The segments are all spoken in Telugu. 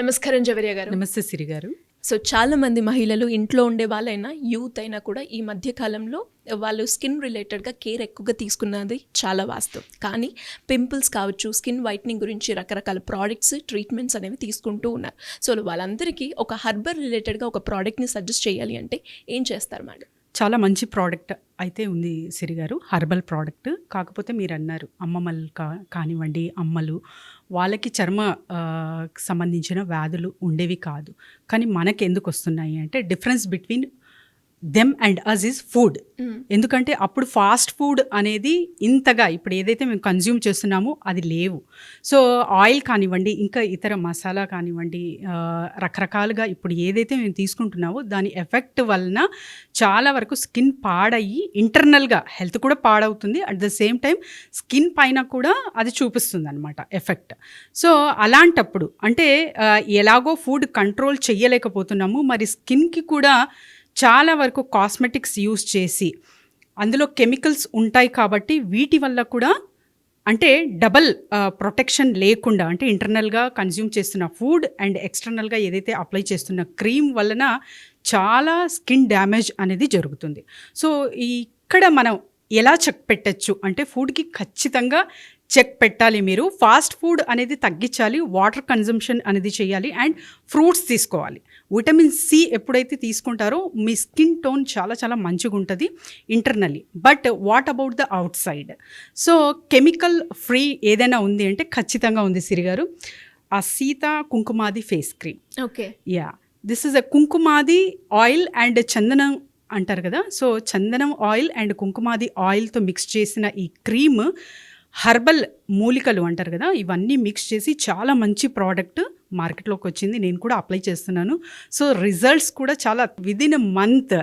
నమస్కారం జవరియా గారు. నమస్తే సిరి గారు. సో చాలా మంది మహిళలు ఇంట్లో ఉండే వాళ్ళైనా యూత్ అయినా కూడా ఈ మధ్య కాలంలో వాళ్ళు స్కిన్ రిలేటెడ్గా కేర్ ఎక్కువగా తీసుకున్నది చాలా వాస్తవం. కానీ పింపుల్స్ కావచ్చు, స్కిన్ వైట్నింగ్ గురించి రకరకాల ప్రోడక్ట్స్, ట్రీట్మెంట్స్ అనేవి తీసుకుంటూ ఉన్నారు. సో వాళ్ళందరికీ ఒక హర్బల్ రిలేటెడ్గా ఒక ప్రోడక్ట్ని సజెస్ట్ చేయాలి అంటే ఏం చేస్తారు మేడం? చాలా మంచి ప్రోడక్ట్ అయితే ఉంది సిరి గారు, హర్బల్ ప్రోడక్ట్. కాకపోతే మీరు అన్నారు అమ్మమ్మలు కానివ్వండి, అమ్మలు వాళ్ళకి చర్మ సంబంధించిన వ్యాధులు ఉండేవి కాదు. కానీ మనకి ఎందుకు వస్తున్నాయి అంటే difference between them and us is food. ఎందుకంటే అప్పుడు ఫాస్ట్ ఫుడ్ అనేది ఇంతగా ఇప్పుడు ఏదైతే మేము కన్జ్యూమ్ చేస్తున్నామో అది లేవు. సో ఆయిల్ కానివ్వండి, ఇంకా ఇతర మసాలా కానివ్వండి, రకరకాలుగా ఇప్పుడు ఏదైతే మేము తీసుకుంటున్నామో దాని ఎఫెక్ట్ వలన చాలా వరకు స్కిన్ పాడయ్యి ఇంటర్నల్గా హెల్త్ కూడా పాడవుతుంది. At the same time skin పైన కూడా అది చూపిస్తుంది అనమాట ఎఫెక్ట్. సో అలాంటప్పుడు అంటే ఎలాగో ఫుడ్ కంట్రోల్ చేయలేకపోతున్నాము, మరి స్కిన్కి కూడా చాలా వరకు కాస్మెటిక్స్ యూస్ చేసి అందులో కెమికల్స్ ఉంటాయి కాబట్టి వీటి వల్ల కూడా అంటే డబల్ ప్రొటెక్షన్ లేకుండా అంటే ఇంటర్నల్గా కన్జ్యూమ్ చేస్తున్న ఫుడ్ అండ్ ఎక్స్టర్నల్గా ఏదైతే అప్లై చేస్తున్న క్రీమ్ వలన చాలా స్కిన్ డ్యామేజ్ అనేది జరుగుతుంది. సో ఇక్కడ మనం ఎలా చెక్ పెట్టచ్చు అంటే ఫుడ్కి ఖచ్చితంగా చెక్ పెట్టాలి. మీరు ఫాస్ట్ ఫుడ్ అనేది తగ్గించాలి, వాటర్ కన్జంప్షన్ అనేది చేయాలి అండ్ ఫ్రూట్స్ తీసుకోవాలి. విటమిన్ సి ఎప్పుడైతే తీసుకుంటారో మీ స్కిన్ టోన్ చాలా చాలా మంచిగా ఉంటుంది internally. But what about the out side? So chemical free ఏదైనా ఉంది అంటే ఖచ్చితంగా ఉంది సిరి గారు, ఆ Sita Kumkumadi face cream. Okay, yeah, this is a Kumkumadi oil and చందనం అంటారు కదా. సో చందనం ఆయిల్ అండ్ కుంకుమాది ఆయిల్తో మిక్స్ చేసిన ఈ క్రీమ్ హర్బల్ మూలికలు అంటారు కదా, ఇవన్నీ మిక్స్ చేసి చాలా మంచి ప్రోడక్ట్ మార్కెట్లోకి వచ్చింది. నేను కూడా అప్లై చేస్తున్నాను. సో రిజల్ట్స్ కూడా చాలా విదిన్ ఎ మంత్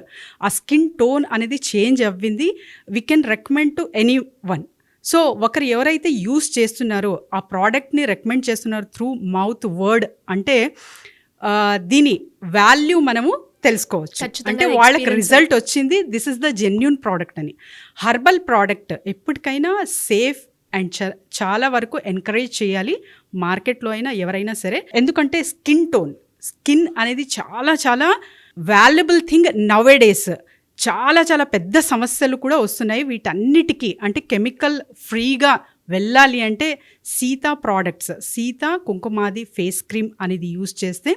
ఆ స్కిన్ టోన్ అనేది చేంజ్ అవ్వింది. We can recommend to anyone. So ఒకరు ఎవరైతే యూస్ చేస్తున్నారో ఆ ప్రోడక్ట్ని రికమెండ్ చేస్తున్నారో త్రూ మౌత్ వర్డ్ అంటే దీని వాల్యూ మనము తెలుసుకోవచ్చు. అంటే వాళ్ళకి రిజల్ట్ వచ్చింది, this is the genuine product అని. హర్బల్ ప్రోడక్ట్ ఎప్పటికైనా సేఫ్ అండ్ చాలా వరకు ఎంకరేజ్ చేయాలి మార్కెట్లో అయినా ఎవరైనా సరే. ఎందుకంటే స్కిన్ అనేది చాలా చాలా వాల్యుబుల్ థింగ్ నవ్ ఏ డేస్. చాలా చాలా పెద్ద సమస్యలు కూడా వస్తున్నాయి వీటన్నిటికీ. అంటే కెమికల్ ఫ్రీగా వెళ్ళాలి అంటే Sita products, Sita Kumkumadi face cream అనేది యూజ్ చేస్తే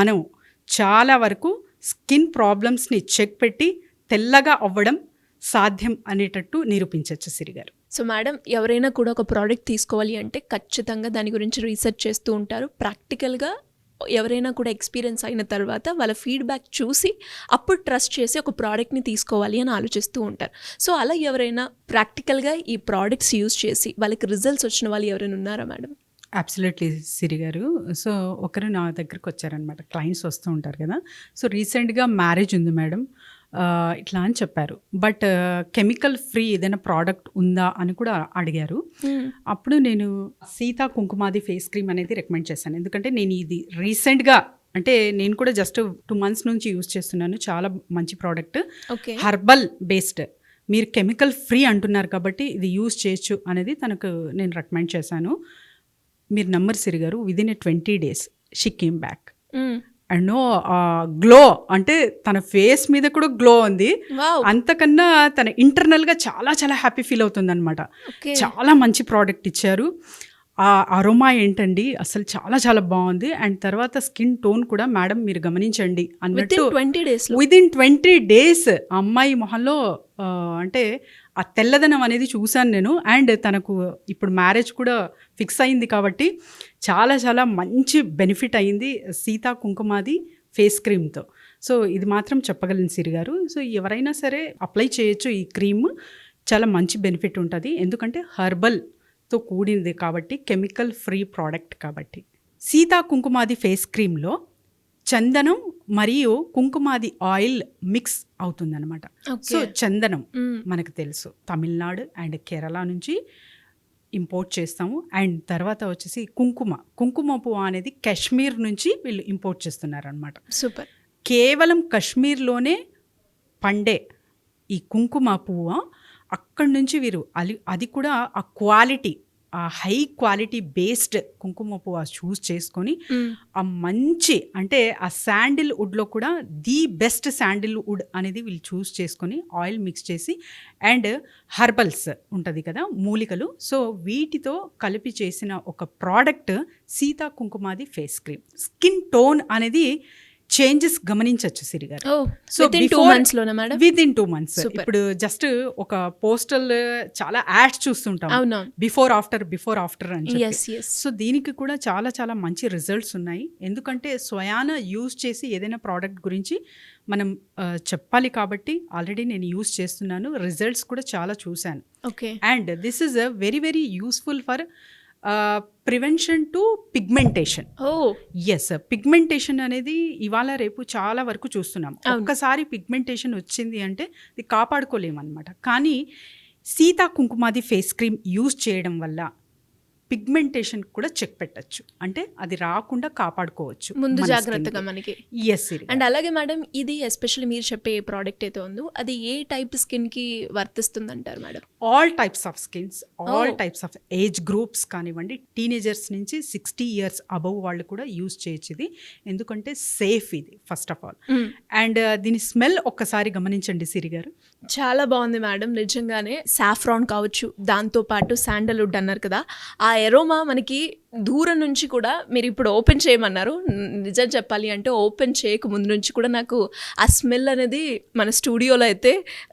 మనం చాలా వరకు స్కిన్ ప్రాబ్లమ్స్ని చెక్ పెట్టి తెల్లగా అవ్వడం సాధ్యం అనేటట్టు నిరూపించవచ్చు సిరి గారు. సో మేడం, ఎవరైనా కూడా ఒక ప్రోడక్ట్ తీసుకోవాలి అంటే ఖచ్చితంగా దాని గురించి రీసెర్చ్ చేస్తూ ఉంటారు. ప్రాక్టికల్గా ఎవరైనా కూడా ఎక్స్పీరియన్స్ అయిన తర్వాత వాళ్ళ ఫీడ్బ్యాక్ చూసి అప్పుడు ట్రస్ట్ చేసి ఒక ప్రోడక్ట్ని తీసుకోవాలి అని ఆలోచిస్తూ ఉంటారు. సో అలా ఎవరైనా ప్రాక్టికల్గా ఈ ప్రోడక్ట్స్ యూజ్ చేసి వాళ్ళకి రిజల్ట్స్ వచ్చిన వాళ్ళు ఎవరైనా ఉన్నారా మేడం? అబ్సల్యూట్లీ సిరి గారు. సో ఒకరు నా దగ్గరికి వచ్చారనమాట, క్లయింట్స్ వస్తూ ఉంటారు కదా. సో రీసెంట్గా మ్యారేజ్ ఉంది మేడం, ఇట్లా అని చెప్పారు. బట్ కెమికల్ ఫ్రీ ఏదైనా ప్రోడక్ట్ ఉందా అని కూడా అడిగారు. అప్పుడు నేను సీతా కుంకుమాది ఫేస్ క్రీమ్ అనేది రికమెండ్ చేశాను. ఎందుకంటే నేను ఇది రీసెంట్గా అంటే నేను కూడా జస్ట్ 2 months నుంచి యూజ్ చేస్తున్నాను. చాలా మంచి ప్రోడక్ట్, హర్బల్ బేస్డ్. మీరు కెమికల్ ఫ్రీ అంటున్నారు కాబట్టి ఇది యూజ్ చేయొచ్చు అనేది తనకు నేను రికమెండ్ చేశాను. మీరు నమ్మరు సిరి గారు, within a 20 days she came back and no glow, అంటే తన ఫేస్ మీద కూడా గ్లో ఉంది. అంతకన్నా తన ఇంటర్నల్గా చాలా చాలా హ్యాపీ ఫీల్ అవుతుంది అనమాట. చాలా మంచి ప్రోడక్ట్ ఇచ్చారు. ఆ అరోమా ఏంటండి అసలు చాలా చాలా బాగుంది. అండ్ తర్వాత స్కిన్ టోన్ కూడా మేడం మీరు గమనించండి అన్నట్టు విదిన్ 20 days అమ్మాయి మొహంలో అంటే ఆ తెల్లదనం అనేది చూశాను నేను. అండ్ తనకు ఇప్పుడు మ్యారేజ్ కూడా ఫిక్స్ అయింది కాబట్టి చాలా చాలా మంచి బెనిఫిట్ అయింది సీతా కుంకుమాది ఫేస్ క్రీమ్తో. సో ఇది మాత్రం చెప్పగలను సిరి గారు. సో ఎవరైనా సరే అప్లై చేయొచ్చు ఈ క్రీమ్, చాలా మంచి బెనిఫిట్ ఉంటుంది. ఎందుకంటే హర్బల్తో కూడింది కాబట్టి, కెమికల్ ఫ్రీ ప్రోడక్ట్ కాబట్టి. సీతా కుంకుమాది ఫేస్ క్రీమ్లో చందనం మరియు కుంకుమాది ఆయిల్ మిక్స్ అవుతుందన్నమాట. సో చందనం మనకు తెలుసు తమిళనాడు అండ్ కేరళ నుంచి ఇంపోర్ట్ చేస్తాము. అండ్ తర్వాత వచ్చేసి కుంకుమ పువ్వు అనేది కాశ్మీర్ నుంచి వీళ్ళు ఇంపోర్ట్ చేస్తున్నారనమాట. సూపర్. కేవలం కాశ్మీర్లోనే పండే ఈ కుంకుమ పువ్వు అక్కడి నుంచి వీరు అది కూడా ఆ క్వాలిటీ ఆ హై క్వాలిటీ బేస్డ్ కుంకుమ పువ్వు చూస్ చేసుకొని ఆ మంచి అంటే ఆ శాండిల్ వుడ్లో కూడా ది బెస్ట్ శాండిల్ వుడ్ అనేది వీళ్ళు చూస్ చేసుకొని ఆయిల్ మిక్స్ చేసి అండ్ హర్బల్స్ ఉంటుంది కదా మూలికలు, సో వీటితో కలిపి చేసిన ఒక product Sita Kumkumadi face cream. Skin tone అనేది చేంజెస్ గమనించవచ్చు సిరి గారు. సో విత్ 2 months లోనా మేడం? With in 2 months. ఇప్పుడు జస్ట్ ఒక పోస్టల్ చాలా యాడ్స్ చూస్తుంటాం బిఫోర్ ఆఫ్టర్ అని చెప్పి. సో దీనికి కూడా చాలా చాలా మంచి రిజల్ట్స్ ఉన్నాయి. ఎందుకంటే స్వయాన యూజ్ చేసి ఏదైనా ప్రోడక్ట్ గురించి మనం చెప్పాలి కాబట్టి ఆల్రెడీ నేను యూజ్ చేస్తున్నాను, రిజల్ట్స్ కూడా చాలా చూశాను. And this is very very useful for prevention to pigmentation. Yes, pigmentation అనేది ఇవాళ రేపు చాలా వరకు చూస్తున్నాం. ఒక్కసారి పిగ్మెంటేషన్ వచ్చింది అంటే ఇది కాపాడుకోలేమన్నమాట. కానీ Sita Kumkumadi face cream use చేయడం వల్ల పిగ్మెంటేషన్ కూడా చెక్ పెట్టచ్చు, అంటే అది రాకుండా కాపాడుకోవచ్చు ముందు జాగ్రత్తగా మనకి. ఎస్. అండ్ అలాగే మేడం, ఇది ఎస్పెషల్లీ మీరు చెప్పే ప్రోడక్ట్ అయితే ఉందో అది ఏ టైప్ స్కిన్ కి వర్తిస్తుంది అంటారు madam? All types of skins, all types of age groups కానివ్వండి, టీనేజర్స్ నుంచి 60 years అబవ్ వాళ్ళు కూడా యూజ్ చేయొచ్చు ఇది. ఎందుకంటే సేఫ్ ఇది ఫస్ట్ ఆఫ్ ఆల్. అండ్ దీని స్మెల్ ఒక్కసారి గమనించండి సిరి గారు, చాలా బాగుంది మేడం. నిజంగానే సాఫ్రాన్ కావచ్చు, దాంతోపాటు శాండల్వుడ్ అన్నారు కదా, ఆ ఎరోమా మనకి దూరం నుంచి కూడా, మీరు ఇప్పుడు ఓపెన్ చేయమన్నారు, నిజం చెప్పాలి అంటే ఓపెన్ చేయక ముందు నుంచి కూడా నాకు ఆ స్మెల్ అనేది మన స్టూడియోలో అయితే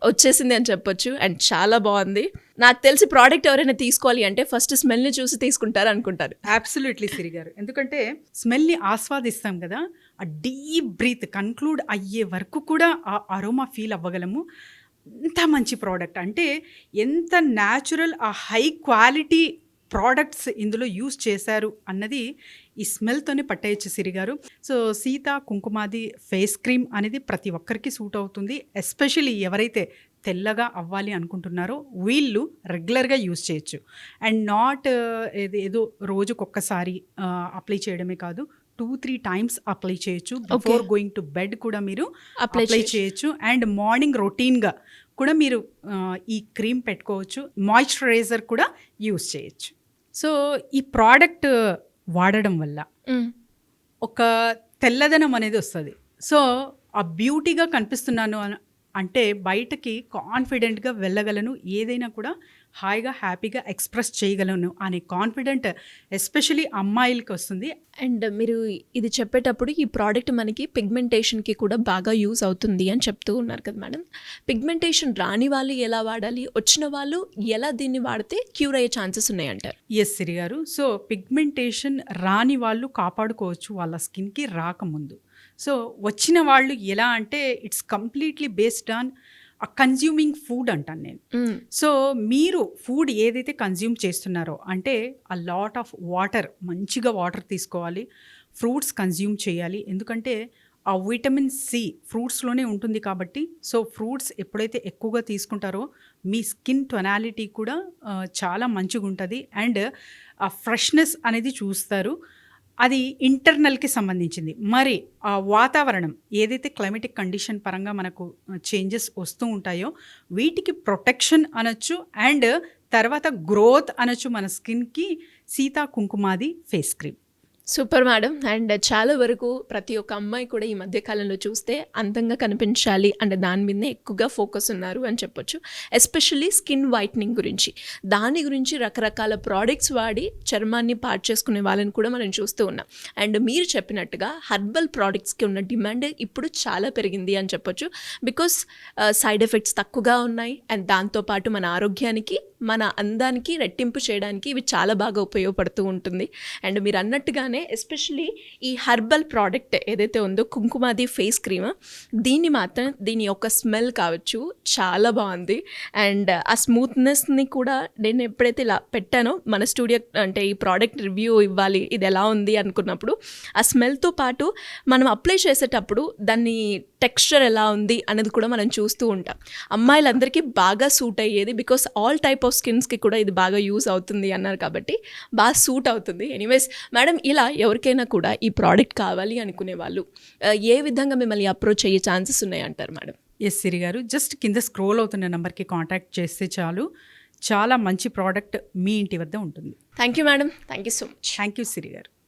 వచ్చేసింది అని చెప్పొచ్చు. అండ్ చాలా బాగుంది. నాకు తెలిసి ప్రోడక్ట్ ఎవరైనా తీసుకోవాలి అంటే ఫస్ట్ స్మెల్ని చూసి తీసుకుంటారు అనుకుంటారు. అబ్సల్యూట్లీ సిరి గారు, ఎందుకంటే స్మెల్ని ఆస్వాదిస్తాం కదా, ఆ డీప్ బ్రీత్ కన్క్లూడ్ అయ్యే వరకు కూడా ఆ అరోమా ఫీల్ అవ్వగలము. ఎంత మంచి ప్రోడక్ట్ అంటే ఎంత న్యాచురల్, ఆ హై క్వాలిటీ ప్రోడక్ట్స్ ఇందులో యూజ్ చేశారు అన్నది ఈ స్మెల్తోనే పట్టేయచ్చు సిరి గారు. So Sita Kumkumadi face cream అనేది ప్రతి ఒక్కరికి సూట్ అవుతుంది. ఎస్పెషల్లీ ఎవరైతే తెల్లగా అవ్వాలి అనుకుంటున్నారో వీళ్ళు రెగ్యులర్గా యూజ్ చేయొచ్చు. అండ్ నాట్ ఏదో రోజుకొక్కసారి అప్లై చేయడమే కాదు, 2-3 times అప్లై చేయొచ్చు. బిఫోర్ గోయింగ్ టు బెడ్ కూడా మీరు అప్లై చేయొచ్చు. అండ్ మార్నింగ్ రొటీన్గా కూడా మీరు ఈ క్రీమ్ పెట్టుకోవచ్చు. మాయిశ్చరైజర్ కూడా యూజ్ చేయొచ్చు. సో ఈ ప్రోడక్ట్ వాడడం వల్ల ఒక తెల్లదనం అనేది వస్తుంది. సో ఆ బ్యూటీగా కనిపిస్తున్నాను అంటే బయటకి కాన్ఫిడెంట్గా వెళ్ళగలను, ఏదైనా కూడా హాయిగా హ్యాపీగా ఎక్స్ప్రెస్ చేయగలను అనే కాన్ఫిడెంట్ ఎస్పెషలీ అమ్మాయిలకి వస్తుంది. అండ్ మీరు ఇది చెప్పేటప్పుడు ఈ ప్రోడక్ట్ మనకి పిగ్మెంటేషన్కి కూడా బాగా యూజ్ అవుతుంది అని చెప్తూ ఉన్నారు కదా మేడం. పిగ్మెంటేషన్ రాని వాళ్ళు ఎలా వాడాలి, వచ్చిన వాళ్ళు ఎలా దీన్ని వాడితే క్యూర్ అయ్యే ఛాన్సెస్ ఉన్నాయంటారు? ఎస్ సిరి గారు, సో పిగ్మెంటేషన్ రాని వాళ్ళు కాపాడుకోవచ్చు వాళ్ళ స్కిన్కి రాకముందు. సో వచ్చిన వాళ్ళు ఎలా అంటే it's completely based on consuming food అంటాను నేను. సో మీరు ఫుడ్ ఏదైతే కన్జ్యూమ్ చేస్తున్నారో అంటే ఆ లాట్ ఆఫ్ వాటర్, మంచిగా వాటర్ తీసుకోవాలి, ఫ్రూట్స్ కన్జ్యూమ్ చేయాలి. ఎందుకంటే ఆ విటమిన్ సి ఫ్రూట్స్లోనే ఉంటుంది కాబట్టి. సో ఫ్రూట్స్ ఎప్పుడైతే ఎక్కువగా తీసుకుంటారో మీ స్కిన్ టొనాలిటీ కూడా చాలా మంచిగా ఉంటుంది. అండ్ ఆ ఫ్రెష్నెస్ అనేది చూస్తారు. అది ఇంటర్నల్కి సంబంధించింది. మరి ఆ వాతావరణం ఏదైతే క్లైమేటిక్ కండిషన్ పరంగా మనకు చేంజెస్ వస్తూ ఉంటాయో వీటికి ప్రొటెక్షన్ అనొచ్చు. అండ్ తర్వాత గ్రోత్ అనొచ్చు మన స్కిన్కి Sita Kumkumadi face cream. Super madam. And చాలా వరకు ప్రతి ఒక్క అమ్మాయి కూడా ఈ మధ్యకాలంలో చూస్తే అందంగా కనిపించాలి అంటే దాని మీదనే ఎక్కువగా ఫోకస్ ఉన్నారు అని చెప్పొచ్చు. ఎస్పెషల్లీ స్కిన్ వైట్నింగ్ గురించి, దాని గురించి రకరకాల ప్రోడక్ట్స్ వాడి చర్మాన్ని పాడు చేసుకునే వాళ్ళని కూడా మనం చూస్తూ ఉన్నాం. అండ్ మీరు చెప్పినట్టుగా హర్బల్ ప్రోడక్ట్స్కి ఉన్న డిమాండ్ ఇప్పుడు చాలా పెరిగింది అని చెప్పొచ్చు. బికాస్ సైడ్ ఎఫెక్ట్స్ తక్కువగా ఉన్నాయి. అండ్ దాంతోపాటు మన ఆరోగ్యానికి, మన అందానికి రెట్టింపు చేయడానికి ఇవి చాలా బాగా ఉపయోగపడుతూ ఉంటుంది. అండ్ మీరు అన్నట్టుగానే ఎస్పెషలీ ఈ హర్బల్ ప్రోడక్ట్ ఏదైతే ఉందో కుంకుమాది ఫేస్ క్రీమ్, దీని యొక్క స్మెల్ కావచ్చు చాలా బాగుంది. అండ్ ఆ స్మూత్నెస్ని కూడా నేను ఎప్పుడైతే ఇలా పెట్టానో మన స్టూడియో అంటే ఈ ప్రోడక్ట్ రివ్యూ ఇవ్వాలి ఇది ఎలా ఉంది అనుకున్నప్పుడు ఆ స్మెల్తో పాటు మనం అప్లై చేసేటప్పుడు దాన్ని టెక్స్చర్ ఎలా ఉంది అనేది కూడా మనం చూస్తూ ఉంటాం. అమ్మాయిలందరికీ బాగా సూట్ అయ్యేది, బికాస్ ఆల్ టైప్ ఆఫ్ స్కిన్స్కి కూడా ఇది బాగా యూజ్ అవుతుంది అన్నారు కాబట్టి బాగా సూట్ అవుతుంది. ఎనీవేస్ మేడం, ఇలా ఎవరికైనా కూడా ఈ ప్రోడక్ట్ కావాలి అనుకునే వాళ్ళు ఏ విధంగా మిమ్మల్ని అప్రోచ్ అయ్యే ఛాన్సెస్ ఉన్నాయంటారు మేడం? ఎస్ సిరి గారు, జస్ట్ కింద స్క్రోల్ అవుతున్న నెంబర్కి కాంటాక్ట్ చేస్తే చాలు. చాలా మంచి ప్రోడక్ట్ మీ ఇంటి వద్ద ఉంటుంది. Thank you madam, thank you so much. Thank you Siri గారు.